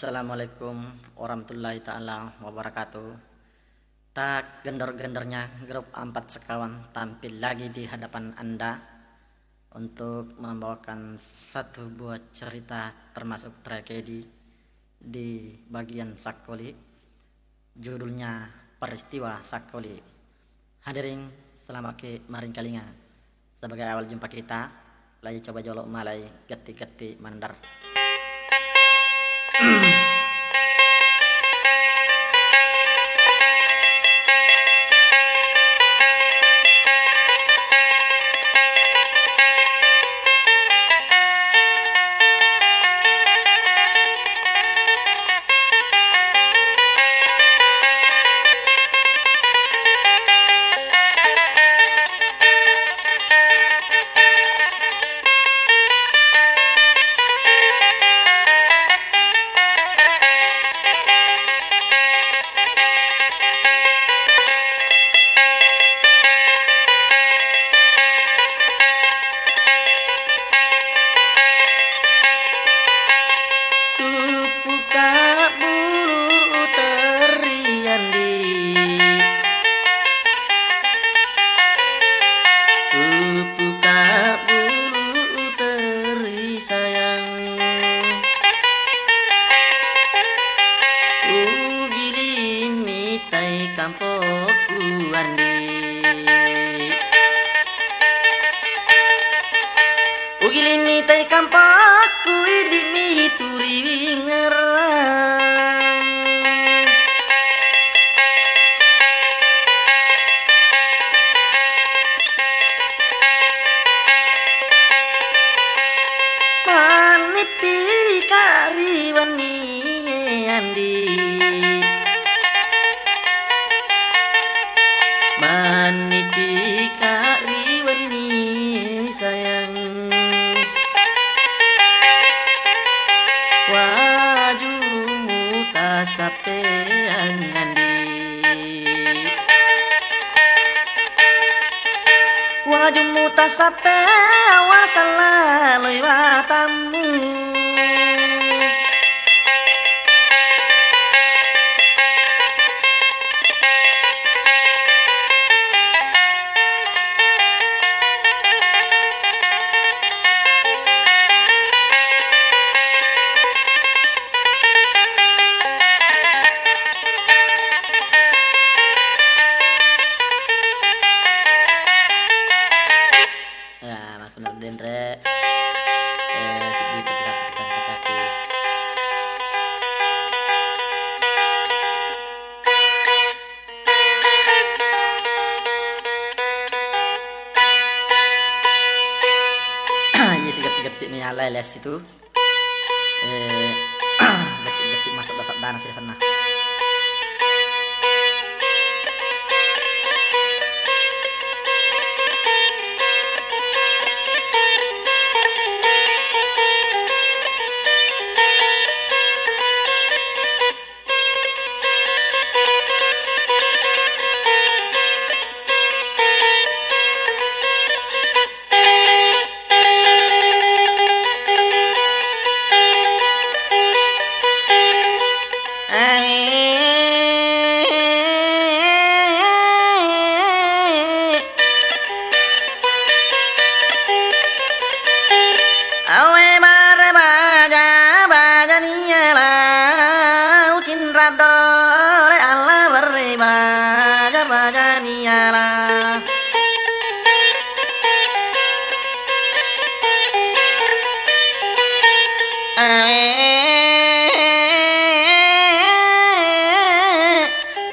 Assalamualaikum warahmatullahi ta'ala wabarakatuh. Tak gendor-gendornya grup 4 sekawan tampil lagi di hadapan Anda untuk membawakan satu buah cerita termasuk tragedi di bagian Sakoli. Judulnya Peristiwa Sakoli. Hadirin selamat maring kalinga. Sebagai awal jumpa kita, lagi coba jolok malai geti-geti mandar. Kampokku andi ugilimi tai kampokku idimi turi wingerang manipi kariwani andi manipi kariwani sayang wajumu tasapean andi wajumu tasape awasala lewatamu Dendre sedikit petikan kacaku iya sih getik-getik menyala les itu getik-getik masuk dasar dana saya sana. Dole Allah berima jabajaniala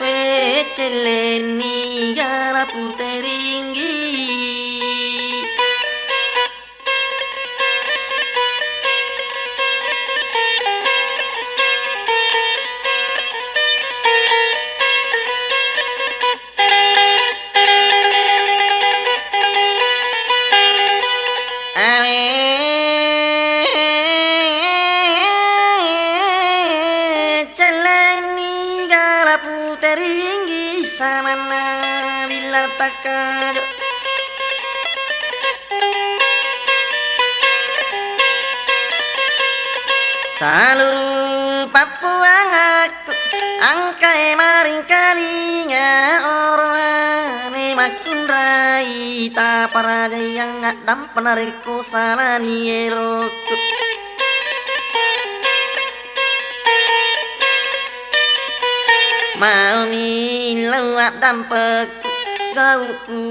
weceleni gala puteringgi teringgi samana bila takajo seluruh papuang aku angkai maring kalinya orane makundrai ta paraja yang ngadam penariku salani erokku mau milau adam peku gauku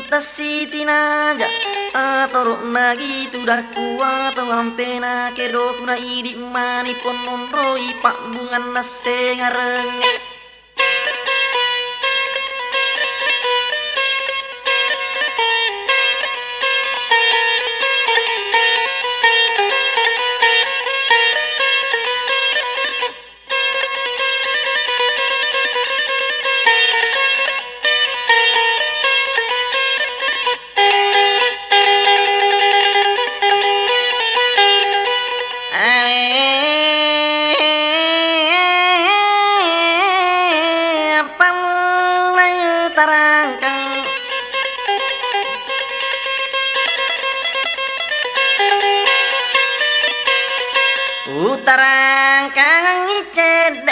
tasiti naja atorok nagi tudar kuat wampena kedok na idik mani pon nonroi pak bungan nase ngareng utarang kang ngiced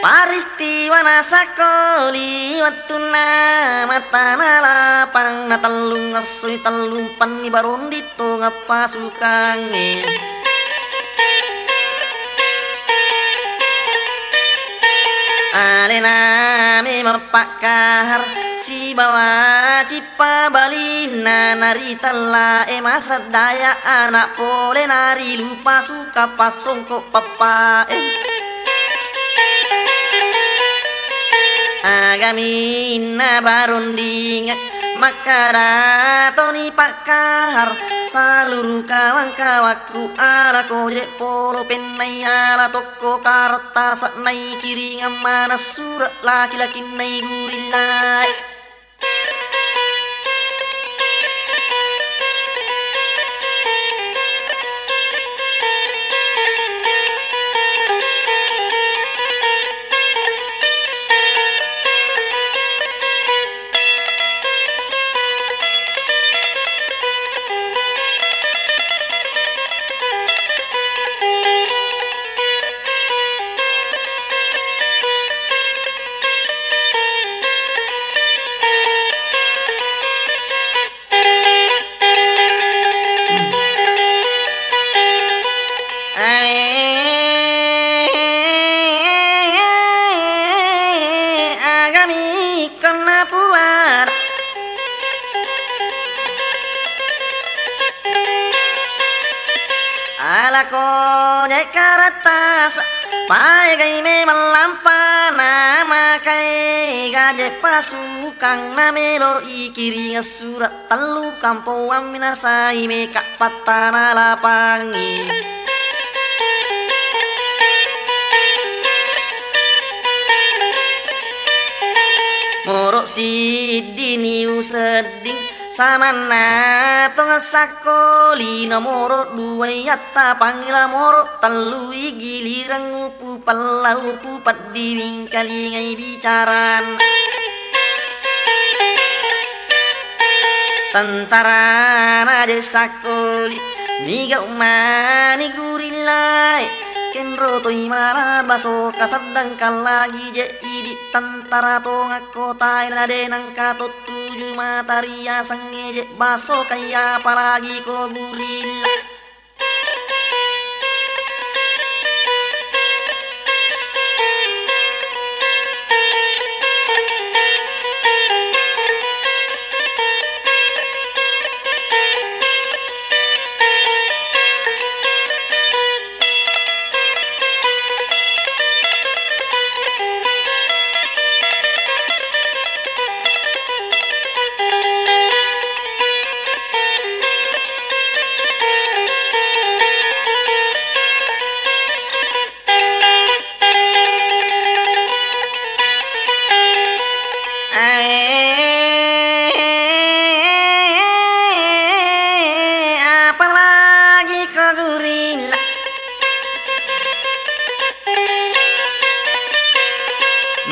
paristiwa nasakoli watuna matana lapang na talung asoy talung pani baron dito nga pasukange alena me mapakahar si bawa cipa balina narita la masa daya anak pole nari lupa suka pasong kok papa agamina barundinga makara toni pakar seluruh kawan-kawanku ala kojek polo penai ala toko karta saknai kiri ngamana surat laki-laki nai gurilai ko nyai karatas pai gai me malampa nama kai gaje pasukang na melo ikiri surat talu kampo amina sai me kak patana lapangi morok sidini useding samana tonga sakoli nomor dua yatta panggila moro telu gilirang upu palau upu padiwing kali ngai bicaran tentara naje sakoli miga umani gurilai kenro to imara baso kasadang kalagi je idi tentara to ngakotai nade nang kato tujuh mataria sangeje baso kaya apalagi ko gurila apalagi kau gurila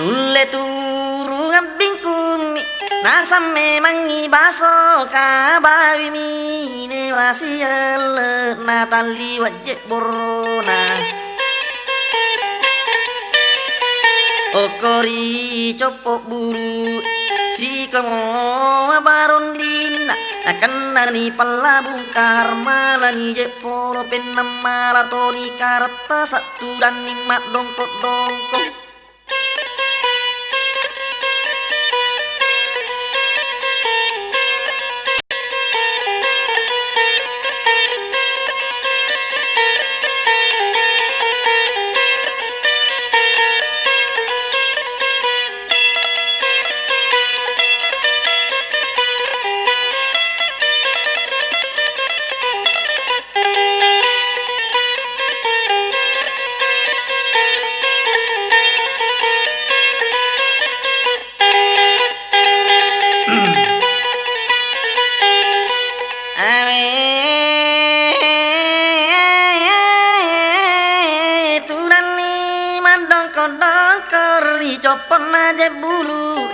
nulle turu ngabing kumi nasam memang ibaso kabawi mine wasiale natali wajek borona okori copo buru si kemo baron lina akan nani palabung karma lani jeporo penamala toni karta satu dan lima dongkok dongkok copon aja bulu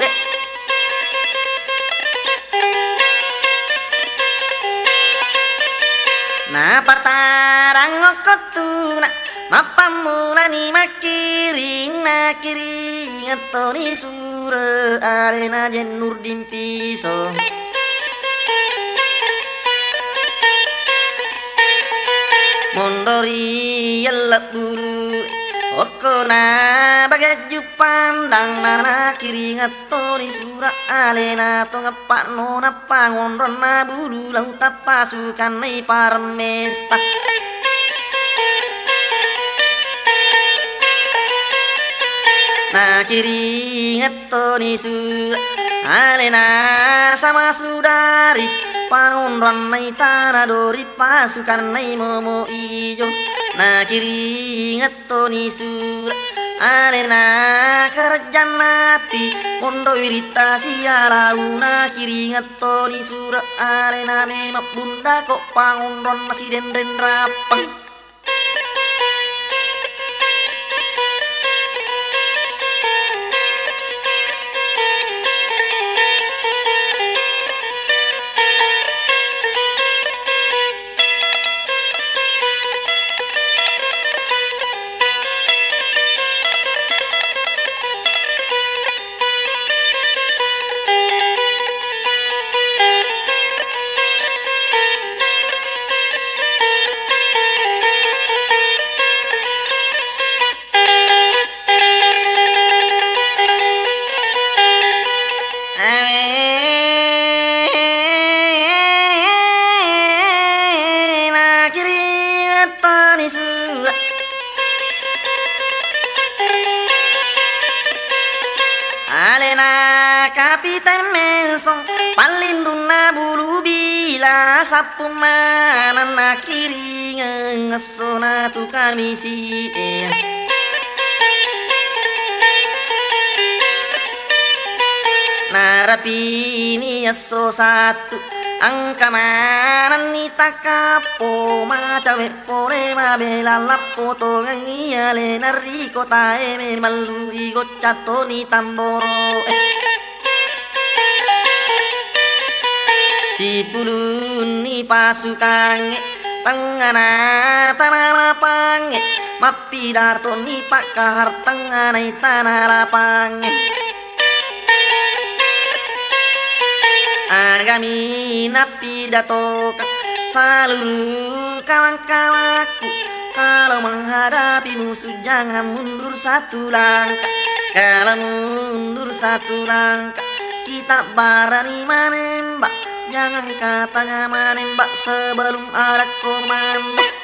na patarang ngokotuna mapamula ni makiri na kiri ngatoni sura arena jenur dimpiso mondori yelak bulu okona bagaju pandang nana kiri ngatoni sura alena to ngapak nona pangon rona bulu lau tapasukan nei parmesta na kiri ngatoni sura alena sama sudaris pangon rona tanah dori pasukan nei momo ijo na kiri ngatoni sura alena kerjanati mondo irita siala una kiri ngatoni sura alena memang bunda kok pangondron masih den rapang kapitan mensong palinduna bulu bila sapun manan na kiri ngesona tu kami si narapi ni aso satu angka manan ni takapo macawe pore mabela lapo to ngia le nari kota me malu igo cato ni tamboro si pulun ni pasukan tengana tanah lapang mapidarto ni pakar tengana tanah lapang agami napidato seluruh kawan-kawanku kalau menghadapi musuh jangan mundur satu langkah kalau mundur satu langkah kita berani menembak jangan katanya menembak sebelum ada komando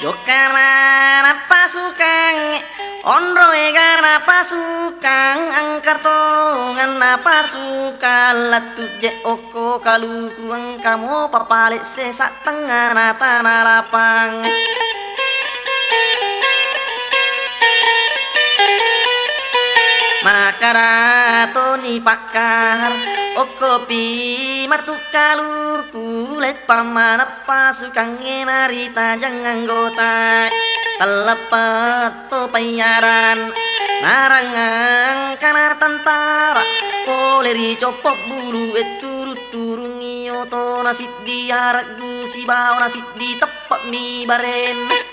Yo kamana pasukan Onro egana pasukang angkarto ngana pasukan latu je oko kaluku ang kamu papalik sesak tengah na tanah lapang. Makarato ni pakar oko pi matu kaluku lepamana pasukang enarita jangan gota. Telepat to payaran narangang kana tantara poleri copok bulu turut-turung iyo to nasit di harak gusi bau nasit di tepak mi baren.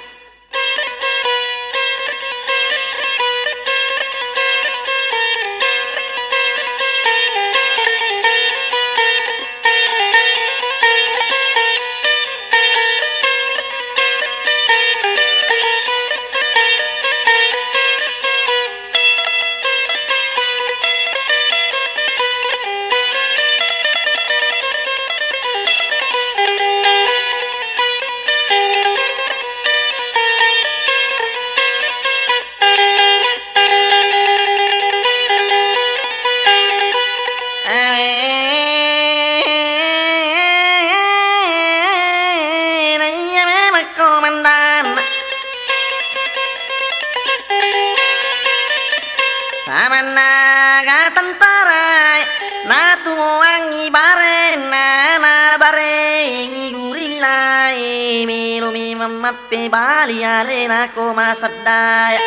Samanaga tentara na tumuangi barena na barengi gurilai melo mi mamappe bali alena ko masadaya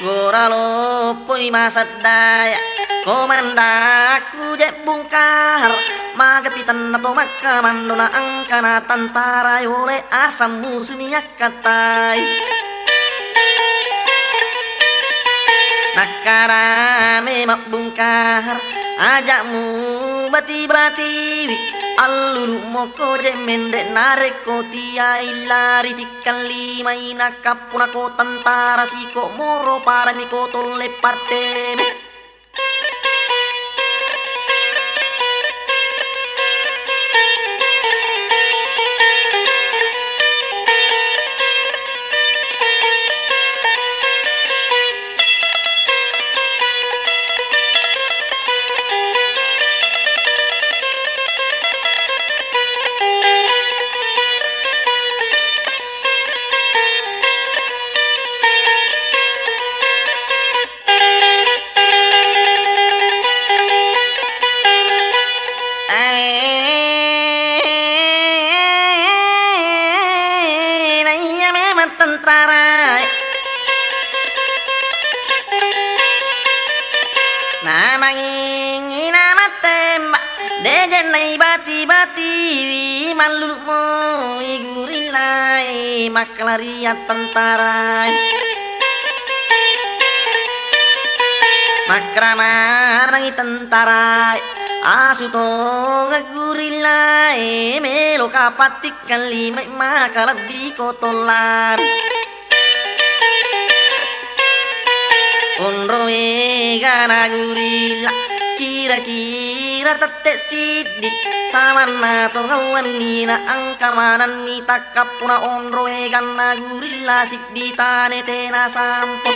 goralo poi masadaya komandaku je bungkar magapitan na to makamandona angkana tantara yole asam musumiyak katai. Nakarame makbungkar ajakmu bati-bati alulu moko jemende nareko tia ilari tikali maina kapuna ko tantara siko moro para miko tolle parte me. Tentara nama ingin nama tembak dejen nai bati-bati malu mo igurilai maklaria tentara makramar nangi tentara asuto ngagurilai melo kapatik kali makalab di kotolan onro egana gurila kira-kira tete sidi samana to ngawan nina angkamanan ni takapuna onro egana gurila sidi tane tena sampo.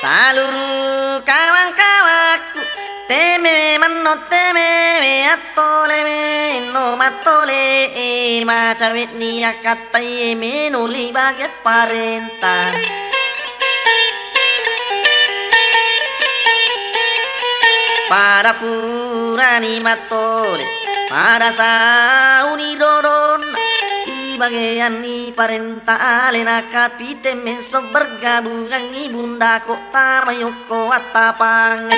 Saluru kawan-kawanku teme manno teme atole no matole macawit ni akatai menuli baget parenta pada purani matole pada sauni dodon di bagian ni parenta alena kapite meso bergabungan ibunda kota mayoko atapang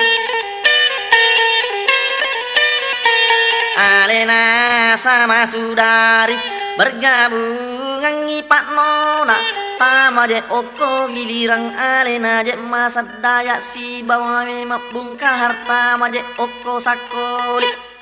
alena sama sudaris bergabungan ipat nona tama je oko giliran alena je masa daya si bawa memang bungka harta ma je oko sakoli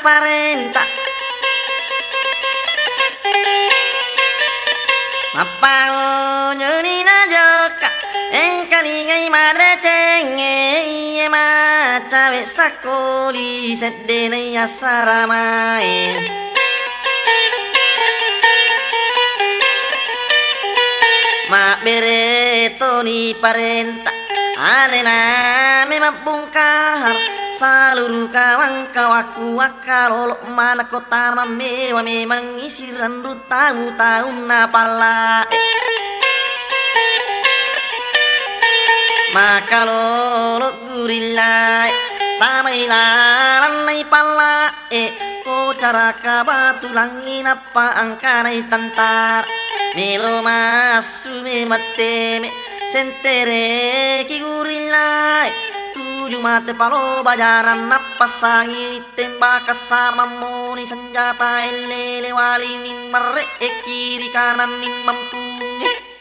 parenta mapao nyoni na joka engkali ngai madre cenge iye maca we sakoli sedene asaramae ma bereto ni parenta alena memang bungkar seluruh kawan-kawaku akalolok mana kota mewa memang isi randu tahun-tahun napala maka lolok gurilai tamai laranai pala ko cara kabatulangin apa angkanai tantar melo masu memateme sentere ki gurilai tujuh mate palo bajaran napas sangi tembak sama moni senjata elele wali nimare kiri kanan nimam tunge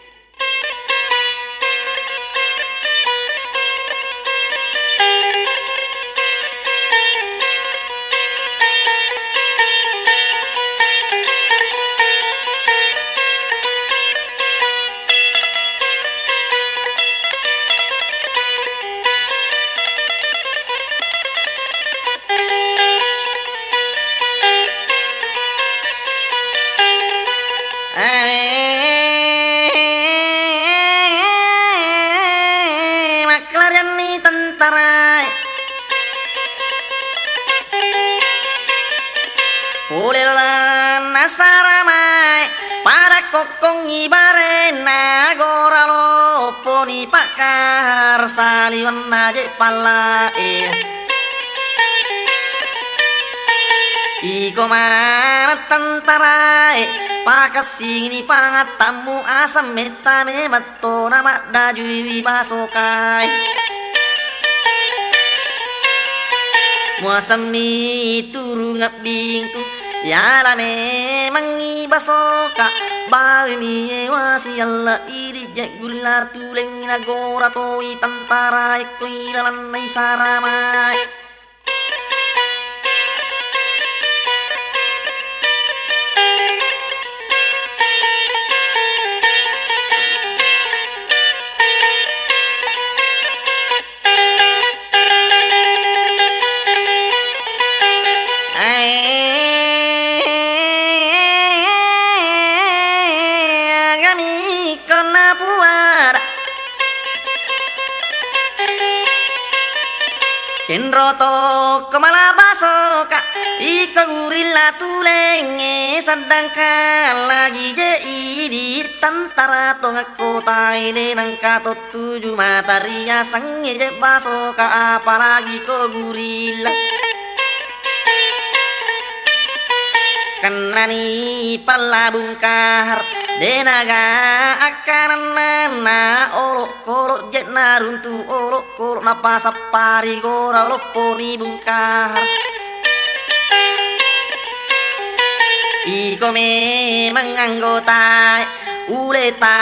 maklarian tentara ulelan nasaramai para kokong ibarena gora lopo ni pakar saliwan naje palae iko mana tentara pakasing ni pangatamu asam metame mato nama dajui basokai muasami turu ngabingku yala memang basoka bawi mi wasi alla iri jagular tuleng nagora toi tantara iko ilalan nai saramai Kenroto kemala basoka ika gurila tulenge sedangkan lagi jei di tantara tongak kota ini nangka tujuh mata ria sangi je basoka apalagi ko gurila kanani pala bungkar denaga akarana olok-olok jet naruntu olok-olok napa sapari gora loponi bungkar iko memang anggota uleta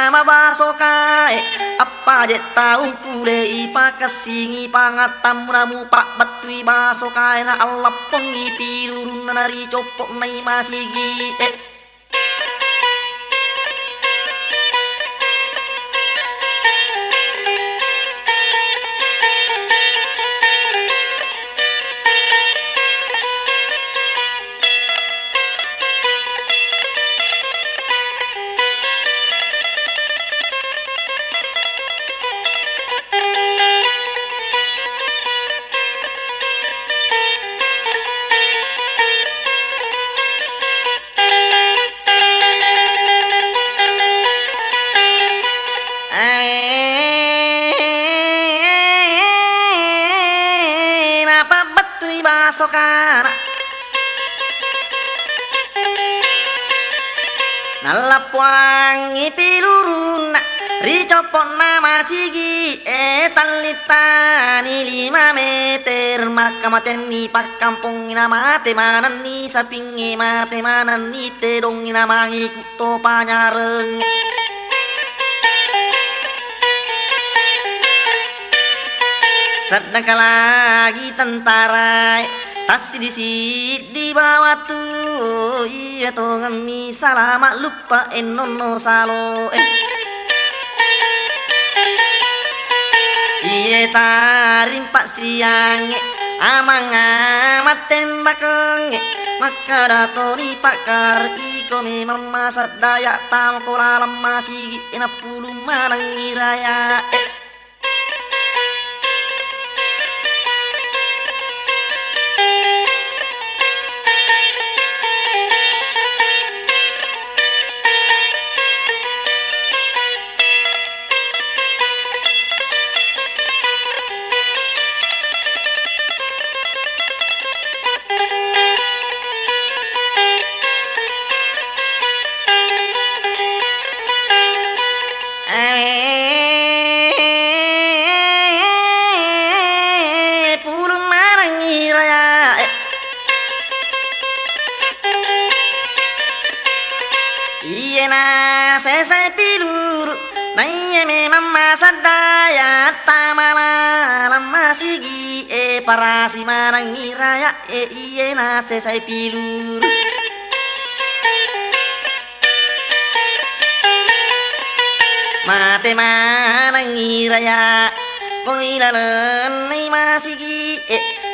mabasokai apa jet tahu kule ipa kesingi pangatam namu pak batui basokai na Allah pengi pirurun nari copok nai masigi tanah nalapuangi piluruna ricopot nama sigi talitani 5 meter maka mateni pak kampung ina mate manan ni sapingi mate manan ni tedong ina mangi kuto panyareng sedangkan lagi tentara tas di bawah tuh iya tuh ngami salama lupa enono salo iya tarim pak siang amang amat tembakeng maka datori pakar iko memang masa daya tam kolam masih ina puluh manang iraya Saya pilur naya memang masa daya tamala lama sigi parasi marang iraya iye na saya pilur mate marang iraya koilalan nai masigi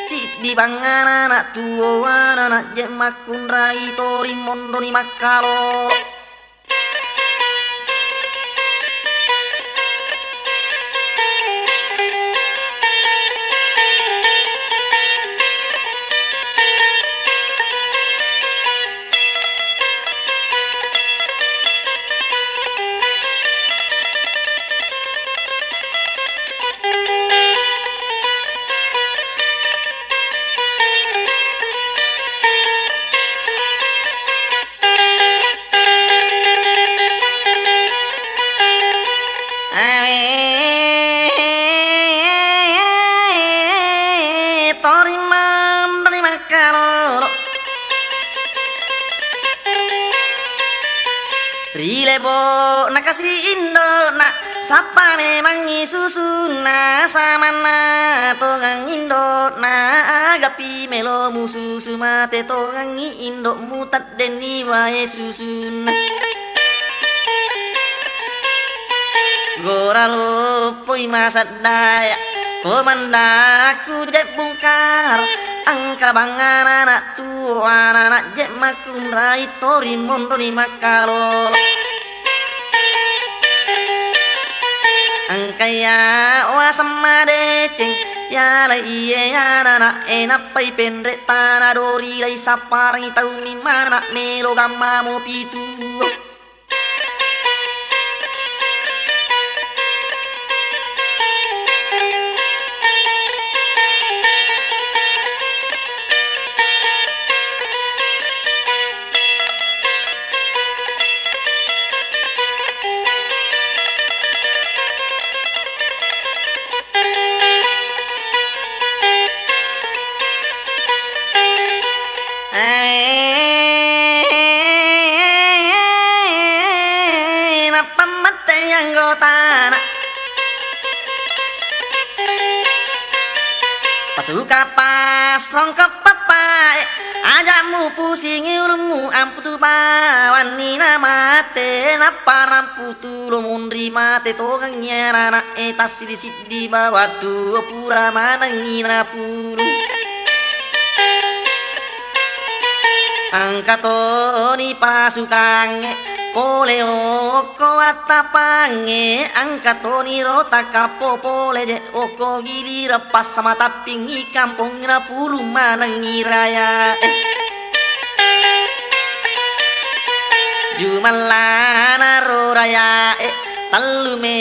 si di bangana anak tua anak jemakun rai tori mondo ni makalo Rilebo nakasih Indo nak sapa memang isusuna sama na tongang Indo na agapi melo musuh mate tongang Indo mutat deni wae susuna gora lopoi masa daya komandaku dek bungkar angka bangan anak tua anak jet makun rai tori mondo ni makalo angka ya wasama deceng ya la iye anak enak pai pendek tanah dori lai sapari tau mi mana melo gamma mo pitu pasuka pasong ke papai ajamu pusing ilmu amputu bawan nina mate napa ramputu lumundri mate togang nyarana etas sidi bawatu pura manangina puru angkatoni pasukange pole oko atapange angkatoni rota kapo pole je oko gilir pas sama tapingi kampung na pulu manangi raya jumalana ro raya talu me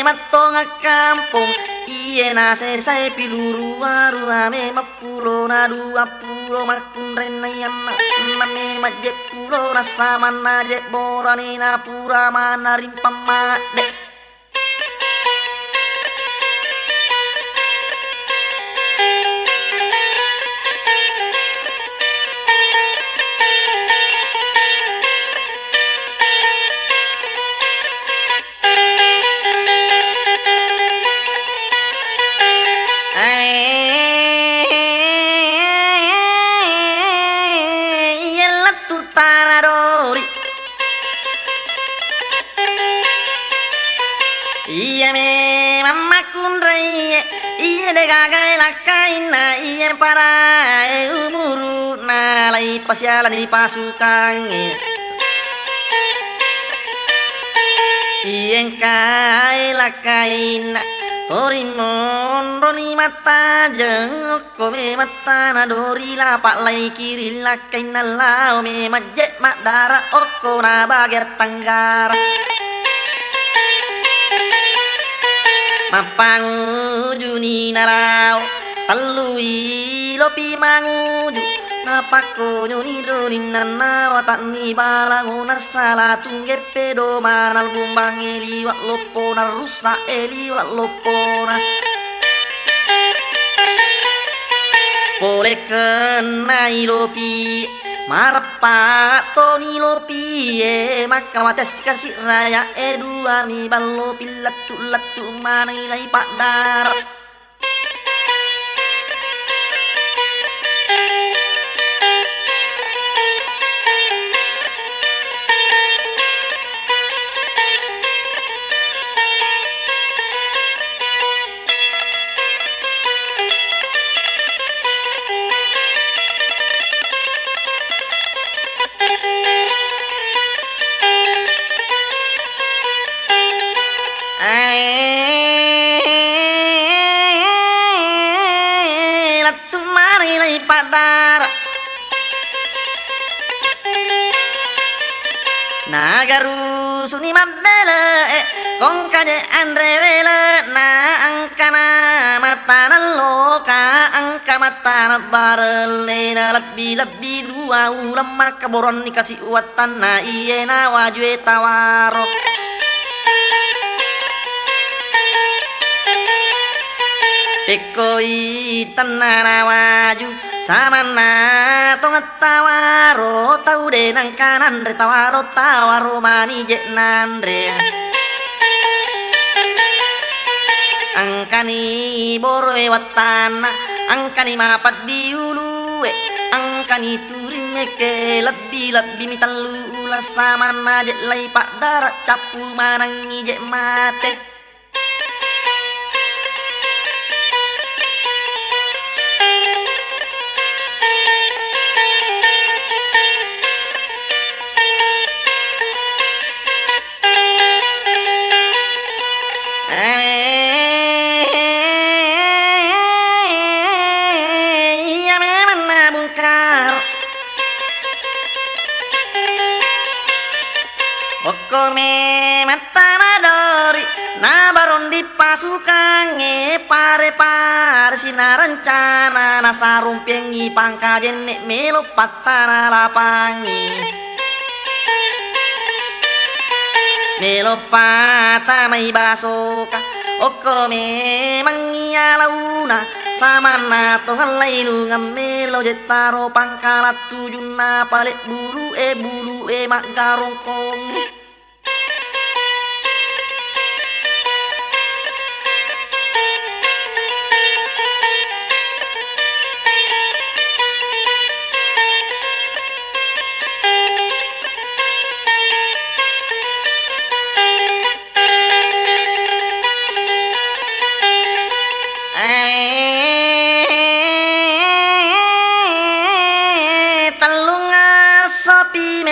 matonga kampung iye na sesai piluru waru rame mapulo na dua pulo makun renayan name majek pulo na sama na jek borani na pura mana rimpam made iya me mamma kunrai iya de gagai lakaina iya para umuru na lai pasyalan di pasukan iya kai lakaina torimon roni mata jeng kome mata na dori lapak lai kiri lakaina lau me majek madara oko na bager tanggara mapanguju ni narao talui lopi manguju napako nyuni doni nana watak ni balangu nasala tungge pedo manal bumbang eli wak lopo na rusa eli wak lopo na boleh kenai lopi marapa toni lopi maka mates kasih raya dua mi ballo pilatu latu mana ilai pak dar latu mana ilai pak dar nagaru suni mabele kong kaje andre vele na angkana mata na loka angka mata na barele na lebih dua ulam maka boron dikasih uatan na iye na wajue tawaro ekoi tanana waju sama na tongat tawaro tau de nang kanan re tawaro mani jek nandre angkani borwe watana angkani mapat diulue angkani turin meke lebih mitalu la sama na jek lai pak darat capu manangi jek mate iya memang nabungkar okor me mata nadori nabaron di pasukan pare sinarencana nasarum pengi pangkajen nek melo patana lapangi melo pata mai basoka oko memang iya launa sama na tongan lainu ngamelo jetaro pangkalat tujuna palet bulu mak garongkong talunga sopi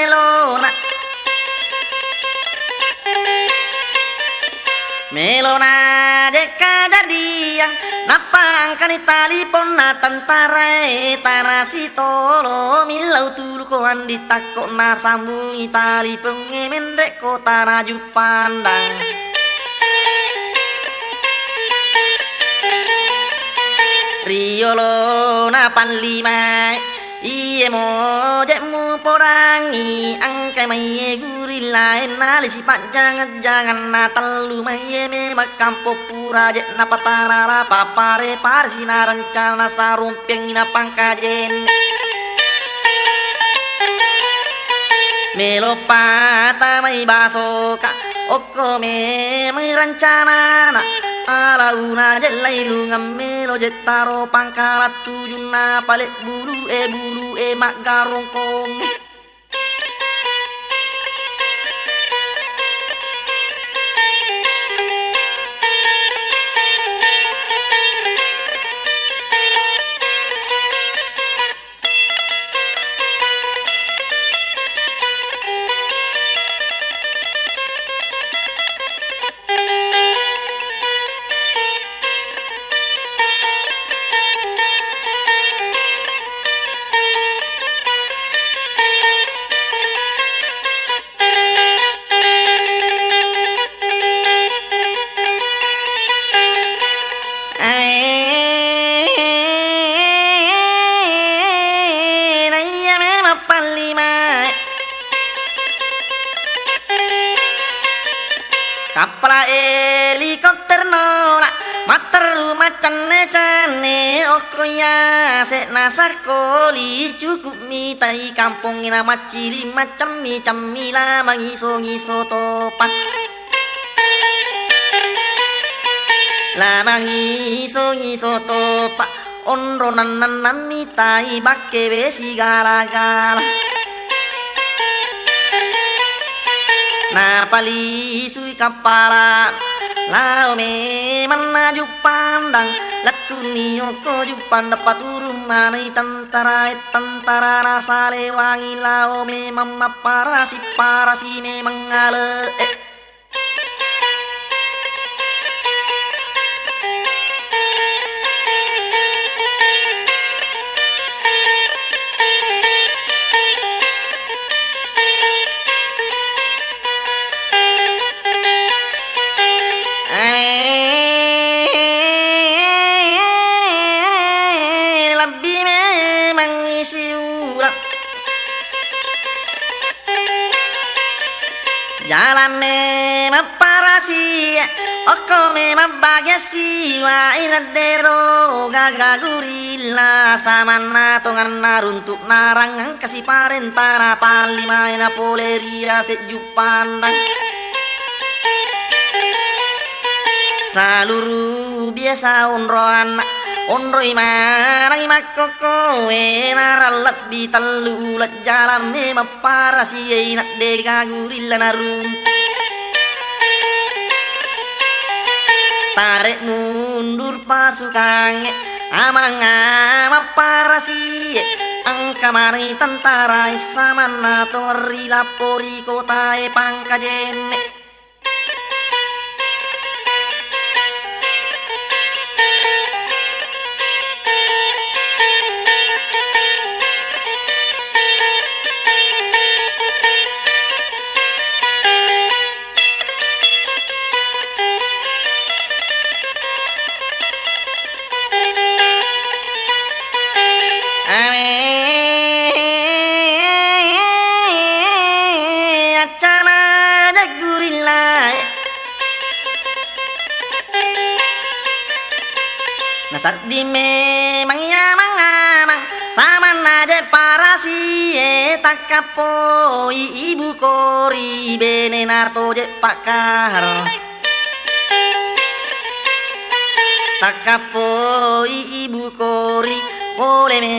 melona jeka jadiang napang kani talipon na tantare tanasi tolo milau tulu kohan ditakok na sambungi tali pengemendek kota naju pandang riolo na panlima iye mo jekmu porangi angkai mai gurila enali sifat jangan na telu mai me makampo pura jet na patarara papare parsina rencana sarumpeng ina pangkajen melo pata mai basoka oko me mai rencana na ala una jelai lungam melo jetaro pangkalat tujuna palek bulu e mak garongkong kapala helikopter nola materu macane okoya sek nasar koli cukup mitai kampung ina macili macam mi camila mangiso topan la mangiso topa onro nanan mitai bakke besi gala-gala na pali sui kapala lao me manaju pandang latuni oko jupan dapat turun manai tantara rasa lewangi lao me mamma parasi me mangale jalan memang parasi oko memang bahagia siwa inadero gaga gurila samana tongan naruntuk narang kasih parentara palima ina poleria sejupandang saluru biasa onroan onroi marang makoko enara lebih telu lat jalan memang parasi nak dega gurila narun tarik mundur pasukan amang parasi angka mari tentara samana tori lapori kota pangkajen nasar di memang ya mangamang sama naje parasi takapoi ibu kori bene narto je pakar takapoi ibu kori boleh me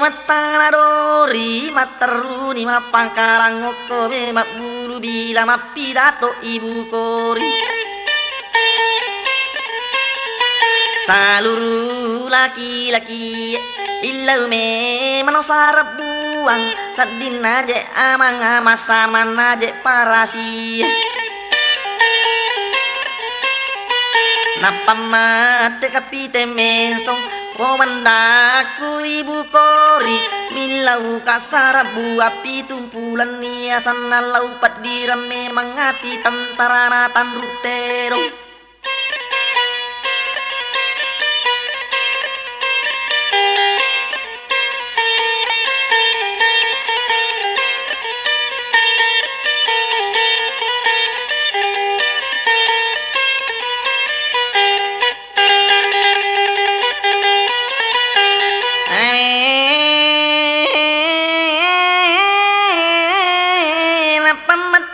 matanadori materuni mapangkalang ngoko me bulu bila mapidato ibu kori saluru laki-laki ilau me manosar buang sadin aja amang amasaman aja parasi napa mate kapite mensong komandaku ibu kori milau kasar buah pitumpulan niasan lau pat diram memang hati tentara tan rutero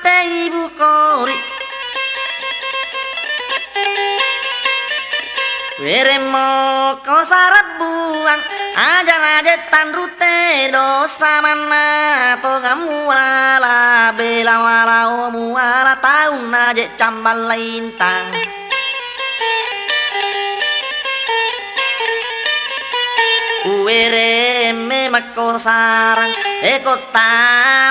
rute ibu kori weremo ko sarap buang aja tan rute dosa mana to kamu ala bela wala omu ala tahun aja cambal lintang uwereme mako sarang kota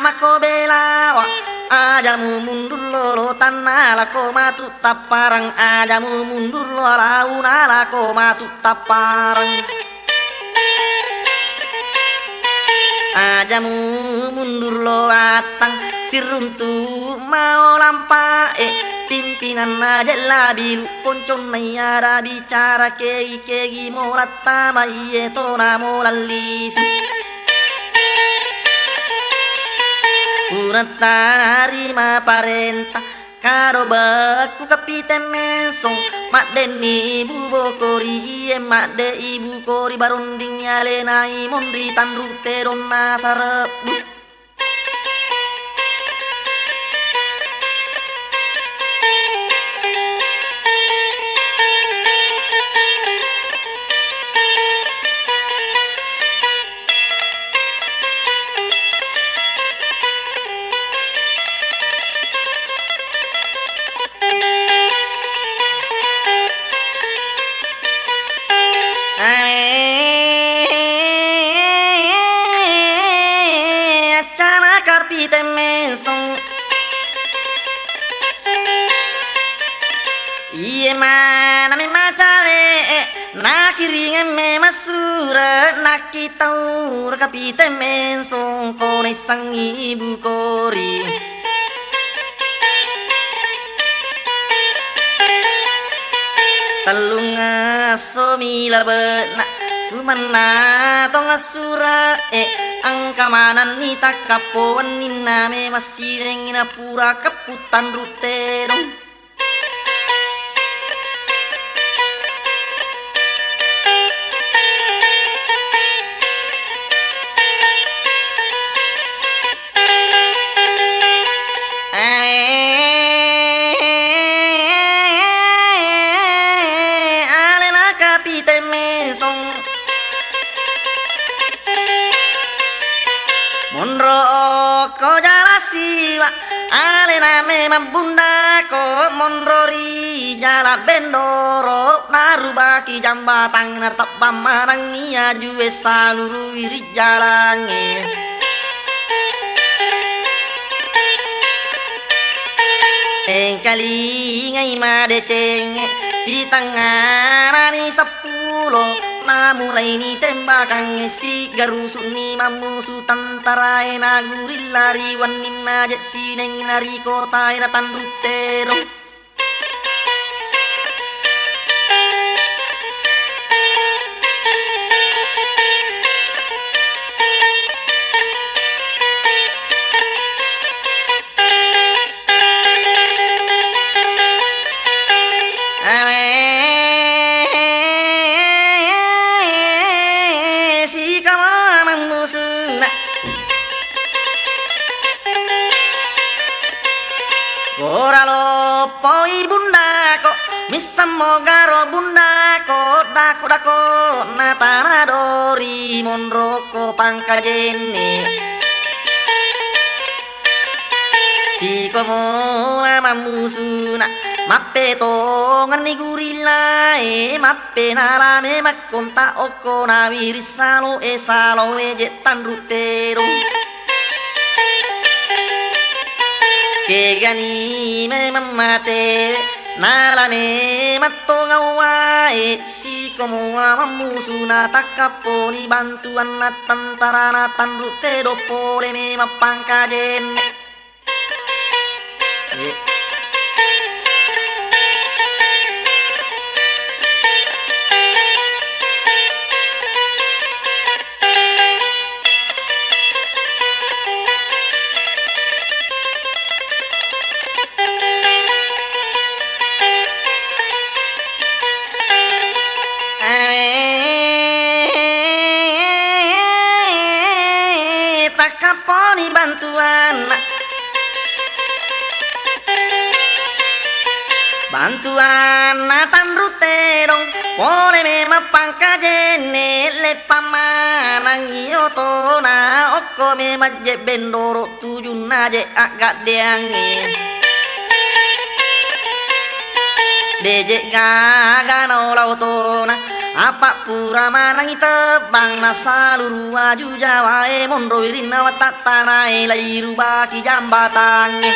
mako belawa ajamu mundur lolo tanah lako matu taparang ajamu mundur lolo launa lako matu taparang ajamu mundur lo atang siruntu mau lampai pimpinan aja labilu poncon ada bicara kegi morata maie tona molalisi tarima parenta karo baku kapiten mesong mak den ibu bokori mak de ibu kori barunding yalenai mondri tan rute donna sarebu acana kapiten mesong iye mana me macale nakiringan me masura nakitaur kapiten mesong kone sang ibu kori talunga somila benak sumana tong asura angkamanan ni takapoan ni name masireng ina pura kaputan ruterong monro ko jalasiwa alena memang bunda ko monrori jala bendoro narubaki jambatan natap pamarang nia juwe saluru iri jalange kali ngai made cenge si tanganani 10 namurai ni tembakan si garusu ni mamusu tantara ena gurilari wanina jet sineng nari kota ena tandutero ora lo poi bundako misamo garo bundako dako natana dori monroko pangkajene sikomo amamusuna mappe tongan ni gurilla mappe nalame makkonta oko na wirisalo salo jetan rutero kegani memang mate nalame matto ngawae si komo amusuna takaponi bantuan natantara natan rute dopole memang pangkajen takaponi bantuan Bantuan natan ruterong pole me mapangkajene le pamanang iyoto na okko me majje bendoro tujuna je agak deange deje gagano lautona apa pura manang itebang na saluru aju jawa mondro irina watatana lairu baki jambatange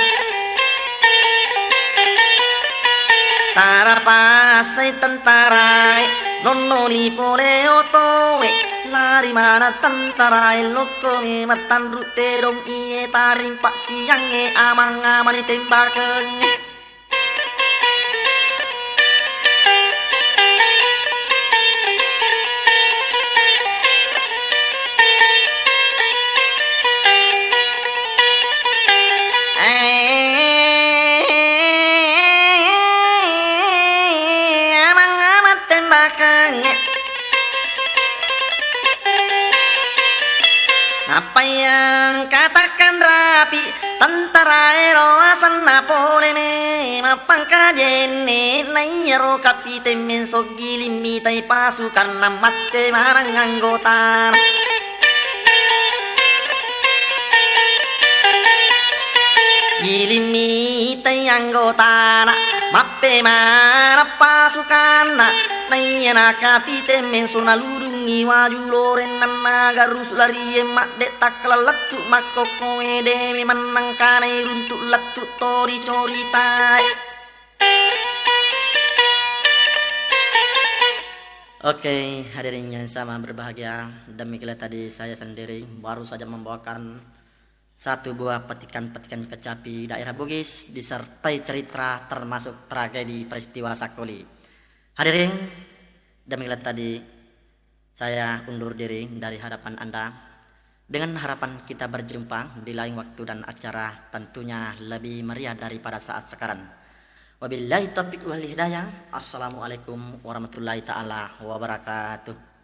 tara pasai tentara nonnoni pole otowe lari mana tentara loko me matan ruterong iye taring pak siange amang amani tembaken apa yang katakan rapi tentara eroasan napole me mapangkajene nairo kapiten men sogilimi tai pasukan namatte marang anggota gilimi tai anggota mappe mana pasukan nayana kapiten men sunalurungi wajuloren nanaga rusulari emak dek taklaletu makoko demi menang kanai runtuk letu tori corita. Oke, hadirin yang sama berbahagia, demikian tadi saya sendiri baru saja membawakan satu buah petikan-petikan kecapi daerah Bugis disertai cerita termasuk tragedi peristiwa Sakoli. Hadirin, demikian tadi saya undur diri dari hadapan Anda dengan harapan kita berjumpa di lain waktu dan acara tentunya lebih meriah daripada saat sekarang. Wabillahi taufiq wal hidayah. Assalamualaikum warahmatullahi taala wabarakatuh.